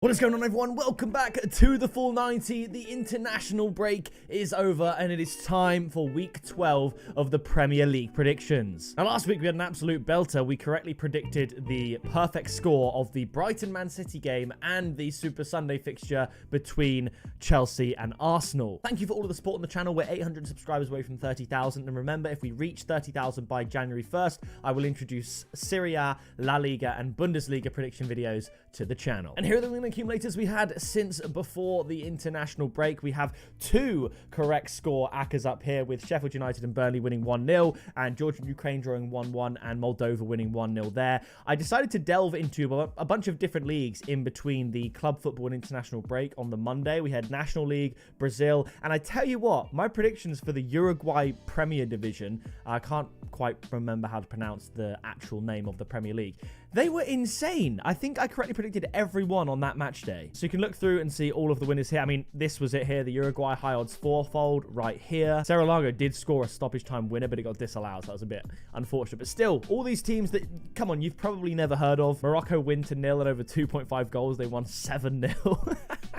What is going on, everyone? Welcome back to the Full 90. The international break is over and it is time for week 12 of the Premier League predictions. Now, last week we had an absolute belter. We correctly predicted the perfect score of the Brighton-Man City game and the Super Sunday fixture between Chelsea and Arsenal. Thank you for all of the support on the channel. We're 800 subscribers away from 30,000. And remember, if we reach 30,000 by January 1st, I will introduce Serie A, La Liga and Bundesliga prediction videos to the channel. And here are the accumulators we had since before the international break. We have two correct score ACCAs up here, with Sheffield United and Burnley winning 1-0 and Georgia and Ukraine drawing 1-1 and Moldova winning 1-0 there. I decided to delve into a bunch of different leagues in between the club football and international break. On the Monday we had National League, Brazil, and I tell you what, my predictions for the Uruguay Premier Division, I can't quite remember how to pronounce the actual name of the Premier League, they were insane. I think I correctly predicted everyone on that match day. So you can look through and see all of the winners here. I mean, this was it here. The Uruguay high odds fourfold right here. Cerro Largo did score a stoppage time winner, but it got disallowed. So that was a bit unfortunate. But still, all these teams that, come on, you've probably never heard of. Morocco win to 0 at over 2.5 goals. They won 7-0.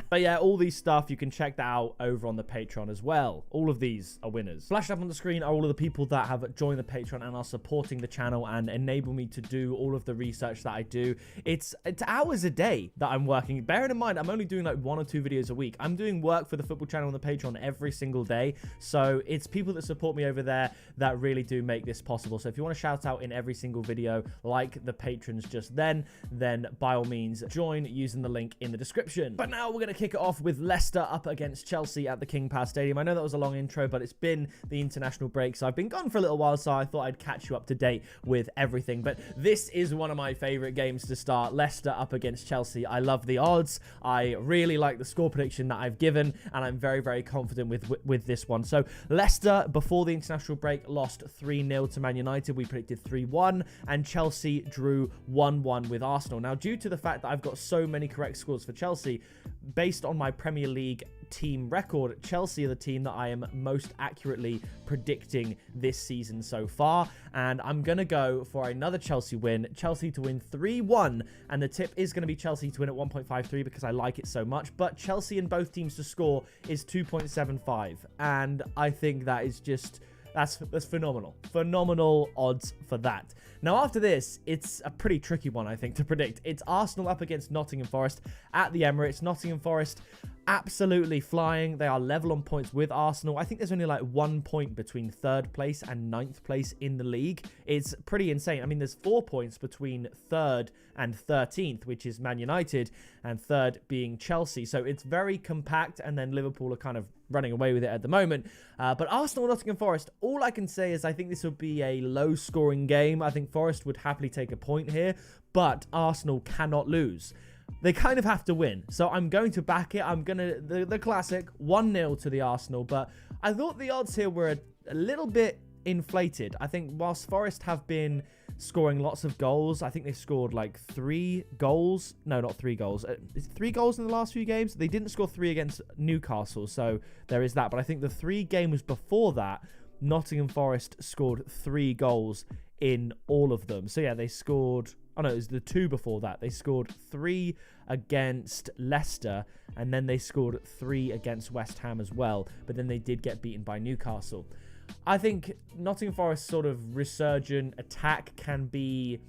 But yeah, all these stuff, you can check that out over on the Patreon as well. All of these are winners. Flashed up on the screen are all of the people that have joined the Patreon and are supporting the channel and enable me to do all of the research that I do. It's hours a day that I'm working. Bearing in mind, I'm only doing like 1 or 2 videos a week. I'm doing work for the football channel on the Patreon every single day. So it's people that support me over there that really do make this possible. So if you want to shout out in every single video like the patrons just then by all means join using the link in the description. But now we're going to kick it off with Leicester up against Chelsea at the King Power Stadium. I know that was a long intro, but it's been the international break, so I've been gone for a little while, so I thought I'd catch you up to date with everything. But this is one of my favorite games to start. Leicester up against Chelsea. I love the odds. I really like the score prediction that I've given, and I'm very, very confident with this one. So Leicester, before the international break, lost 3-0 to Man United. We predicted 3-1, and Chelsea drew 1-1 with Arsenal. Now, due to the fact that I've got so many correct scores for Chelsea, based on my Premier League team record, Chelsea are the team that I am most accurately predicting this season so far, and I'm gonna go for another Chelsea win, Chelsea to win 3-1, and the tip is going to be Chelsea to win at 1.53 because I like it so much, but Chelsea and both teams to score is 2.75, and I think that is just, that's phenomenal odds for that. Now, after this, it's a pretty tricky one, I think, to predict. It's Arsenal up against Nottingham Forest at the Emirates. Nottingham Forest absolutely flying. They are level on points with Arsenal. I think there's only like 1 point between 3rd place and 9th place in the league. It's pretty insane. I mean, there's 4 points between 3rd and 13th, which is Man United, and 3rd being Chelsea. So it's very compact, and then Liverpool are kind of running away with it at the moment. But Arsenal and Nottingham Forest, all I can say is I think this will be a low-scoring game. I think Forest would happily take a point here, but Arsenal cannot lose. They kind of have to win. So I'm going to back it. I'm going to, the classic, 1-0 to the Arsenal. But I thought the odds here were a little bit inflated. I think whilst Forest have been scoring lots of goals, I think they scored like 3 goals. No, not 3 goals. 3 goals in the last few games. They didn't score 3 against Newcastle, so there is that. But I think the 3 games before that, Nottingham Forest scored 3 goals in all of them. So yeah, they scored, oh no, it was the 2 before that. They scored 3 against Leicester, and then they scored 3 against West Ham as well. But then they did get beaten by Newcastle. I think Nottingham Forest's sort of resurgent attack can be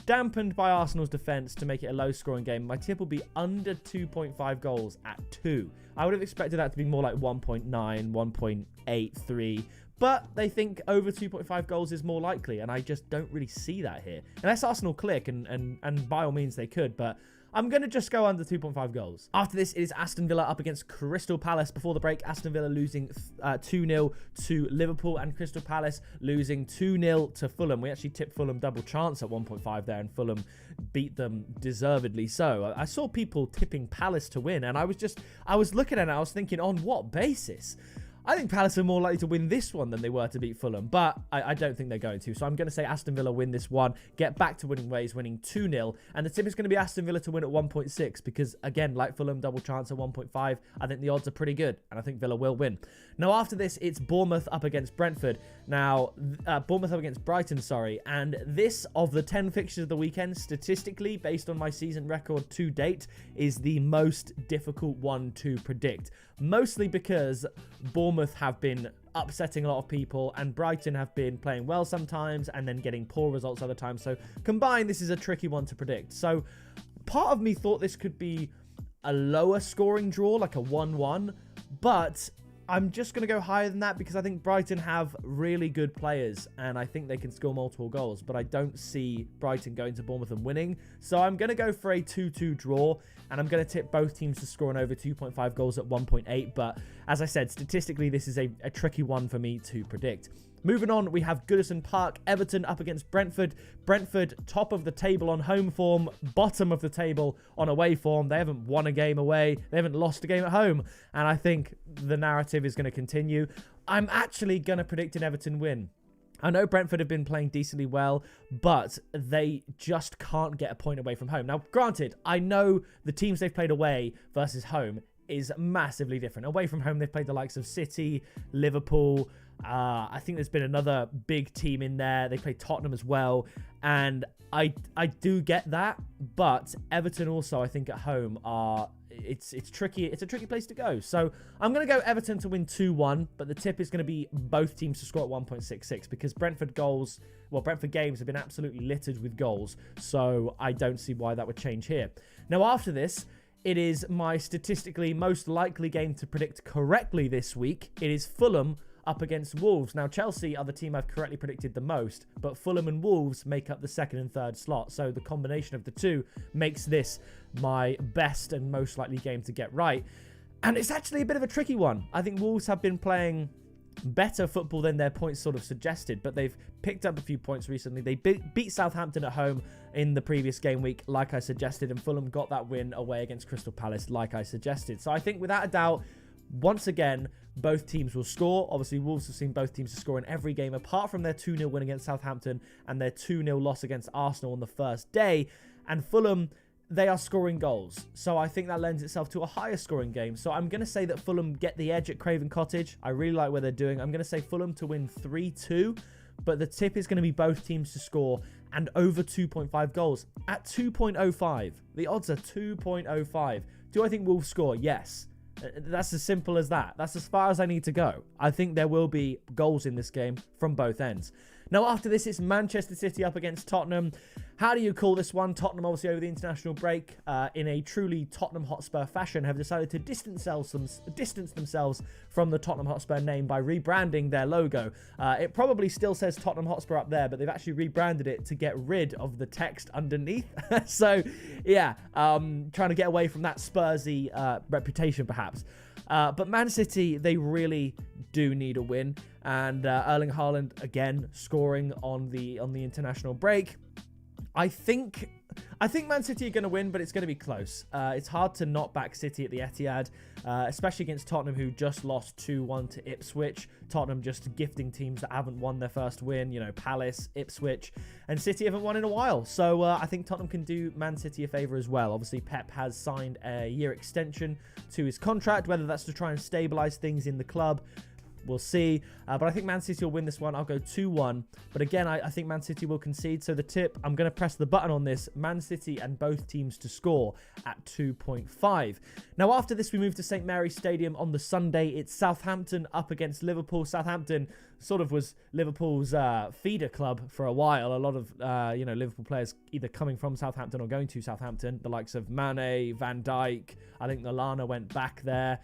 dampened by Arsenal's defence to make it a low-scoring game. My tip will be under 2.5 goals at 2. I would have expected that to be more like 1.9, 1.83, but they think over 2.5 goals is more likely, and I just don't really see that here. Unless Arsenal click, and by all means they could, but I'm going to just go under 2.5 goals. After this, it is Aston Villa up against Crystal Palace. Before the break, Aston Villa losing 2-0 to Liverpool, and Crystal Palace losing 2-0 to Fulham. We actually tipped Fulham double chance at 1.5 there, and Fulham beat them deservedly so. I saw people tipping Palace to win, and I was looking at it, I was thinking, on what basis? I think Palace are more likely to win this one than they were to beat Fulham, but I don't think they're going to. So I'm going to say Aston Villa win this one, get back to winning ways, winning 2-0. And the tip is going to be Aston Villa to win at 1.6 because, again, like Fulham, double chance at 1.5. I think the odds are pretty good, and I think Villa will win. Now, after this, it's Bournemouth up against Brentford. Now, Bournemouth up against Brighton, sorry. And this, of the 10 fixtures of the weekend, statistically, based on my season record to date, is the most difficult one to predict. Mostly because Bournemouth have been upsetting a lot of people and Brighton have been playing well sometimes and then getting poor results other times. So combined, this is a tricky one to predict. So part of me thought this could be a lower scoring draw, like a 1-1, but I'm just going to go higher than that because I think Brighton have really good players and I think they can score multiple goals, but I don't see Brighton going to Bournemouth and winning. So I'm going to go for a 2-2 draw and I'm going to tip both teams to score an over 2.5 goals at 1.8. But as I said, statistically, this is a tricky one for me to predict. Moving on, we have Goodison Park, Everton up against Brentford. Brentford, top of the table on home form, bottom of the table on away form. They haven't won a game away. They haven't lost a game at home. And I think the narrative is going to continue. I'm actually going to predict an Everton win. I know Brentford have been playing decently well, but they just can't get a point away from home. Now, granted, I know the teams they've played away versus home is massively different. Away from home, they've played the likes of City, Liverpool. I think there's been another big team in there. They played Tottenham as well. And I do get that. But Everton also, I think, at home are... It's tricky. It's a tricky place to go. So I'm going to go Everton to win 2-1. But the tip is going to be both teams to score at 1.66. Because Brentford games have been absolutely littered with goals. So I don't see why that would change here. Now, after this... It is my statistically most likely game to predict correctly this week. It is Fulham up against Wolves. Now, Chelsea are the team I've correctly predicted the most, but Fulham and Wolves make up the second and third slot. So the combination of the two makes this my best and most likely game to get right. And it's actually a bit of a tricky one. I think Wolves have been playing better football than their points sort of suggested, but they've picked up a few points recently. They beat Southampton at home in the previous game week, like I suggested, and Fulham got that win away against Crystal Palace, like I suggested. So I think without a doubt, once again, both teams will score. Obviously, Wolves have seen both teams score in every game, apart from their 2-0 win against Southampton and their 2-0 loss against Arsenal on the first day. And Fulham, they are scoring goals. So I think that lends itself to a higher scoring game. So I'm going to say that Fulham get the edge at Craven Cottage. I really like what they're doing. I'm going to say Fulham to win 3-2. But the tip is going to be both teams to score and over 2.5 goals at 2.05. The odds are 2.05. Do I think Wolves score? Yes. That's as simple as that. That's as far as I need to go. I think there will be goals in this game from both ends. Now, after this, it's Manchester City up against Tottenham. How do you call this one? Tottenham, obviously, over the international break, in a truly Tottenham Hotspur fashion, have decided to distance themselves from the Tottenham Hotspur name by rebranding their logo. It probably still says Tottenham Hotspur up there, but they've actually rebranded it to get rid of the text underneath. So, yeah, trying to get away from that Spursy reputation, perhaps. But Man City, they really do need a win. And Erling Haaland, again, scoring on the international break. I think Man City are going to win, but it's going to be close. It's hard to not back City at the Etihad, especially against Tottenham, who just lost 2-1 to Ipswich. Tottenham just gifting teams that haven't won their first win, you know, Palace, Ipswich, and City haven't won in a while. So I think Tottenham can do Man City a favour as well. Obviously, Pep has signed a year extension to his contract, whether that's to try and stabilise things in the club. We'll see. But I think Man City will win this one. I'll go 2-1. But again, I think Man City will concede. So the tip, I'm going to press the button on this. Man City and both teams to score at 2.5. Now, after this, we move to St. Mary's Stadium on the Sunday. It's Southampton up against Liverpool. Southampton sort of was Liverpool's feeder club for a while. A lot of, Liverpool players either coming from Southampton or going to Southampton. The likes of Mane, Van Dijk. I think Lallana went back there.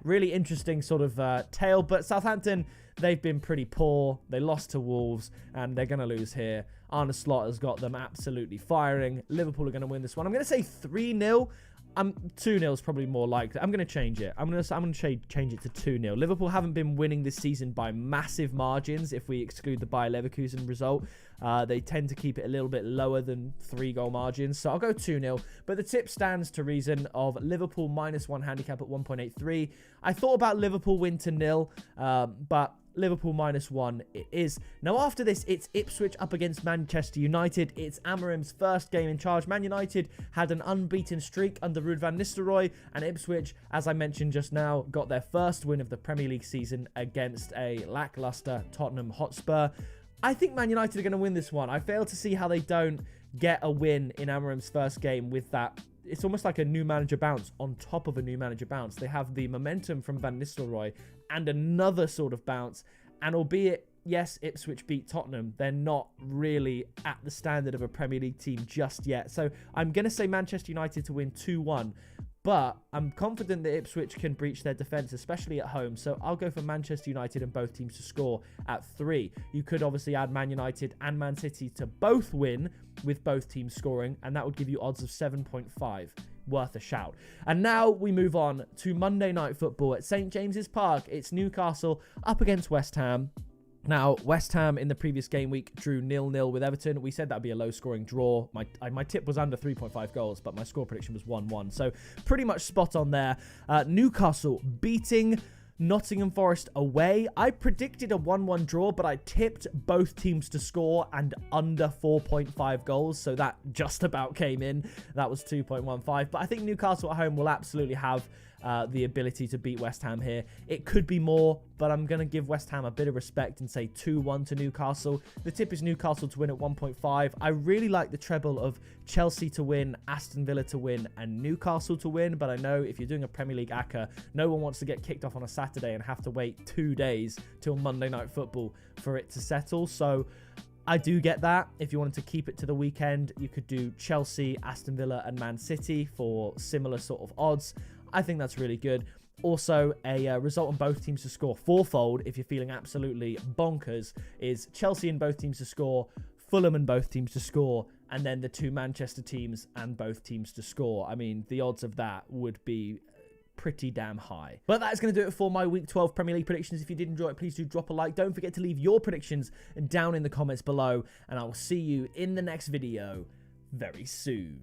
Really interesting sort of tale. But Southampton, they've been pretty poor. They lost to Wolves, and they're going to lose here. Arne Slot has got them absolutely firing. Liverpool are going to win this one. I'm going to say 3-0. 2-0 is probably more likely. I'm going to change it. I'm going to change it to 2-0. Liverpool haven't been winning this season by massive margins if we exclude the Bayer Leverkusen result. They tend to keep it a little bit lower than 3-goal margins, so I'll go 2-0. But the tip stands to reason of Liverpool -1 handicap at 1.83. I thought about Liverpool win to 0, but Liverpool -1 it is. Now after this, it's Ipswich up against Manchester United. It's Amarim's first game in charge. Man United had an unbeaten streak under Ruud van Nistelrooy, and Ipswich, as I mentioned just now, got their first win of the Premier League season against a lackluster Tottenham Hotspur. I think Man United are going to win this one. I fail to see how they don't get a win in Amarim's first game with that. It's almost like a new manager bounce on top of a new manager bounce. They have the momentum from Van Nistelrooy and another sort of bounce. And albeit, yes, Ipswich beat Tottenham, they're not really at the standard of a Premier League team just yet. So I'm going to say Manchester United to win 2-1. But I'm confident that Ipswich can breach their defence, especially at home. So I'll go for Manchester United and both teams to score at 3. You could obviously add Man United and Man City to both win with both teams scoring, and that would give you odds of 7.5. Worth a shout. And now we move on to Monday Night Football at St James's Park. It's Newcastle up against West Ham. Now, West Ham in the previous game week drew 0-0 with Everton. We said that would be a low-scoring draw. My tip was under 3.5 goals, but my score prediction was 1-1. So pretty much spot on there. Newcastle beating Nottingham Forest away. I predicted a 1-1 draw, but I tipped both teams to score and under 4.5 goals. So that just about came in. That was 2.15. But I think Newcastle at home will absolutely have the ability to beat West Ham here. It could be more, but I'm going to give West Ham a bit of respect and say 2-1 to Newcastle. The tip is Newcastle to win at 1.5. I really like the treble of Chelsea to win, Aston Villa to win, and Newcastle to win, but I know if you're doing a Premier League ACCA, no one wants to get kicked off on a Saturday and have to wait 2 days till Monday Night Football for it to settle. So I do get that. If you wanted to keep it to the weekend, you could do Chelsea, Aston Villa, and Man City for similar sort of odds. I think that's really good. Also, a result on both teams to score fourfold, if you're feeling absolutely bonkers, is Chelsea and both teams to score, Fulham and both teams to score, and then the 2 Manchester teams and both teams to score. I mean, the odds of that would be pretty damn high. But that is going to do it for my Week 12 Premier League predictions. If you did enjoy it, please do drop a like. Don't forget to leave your predictions down in the comments below, and I will see you in the next video very soon.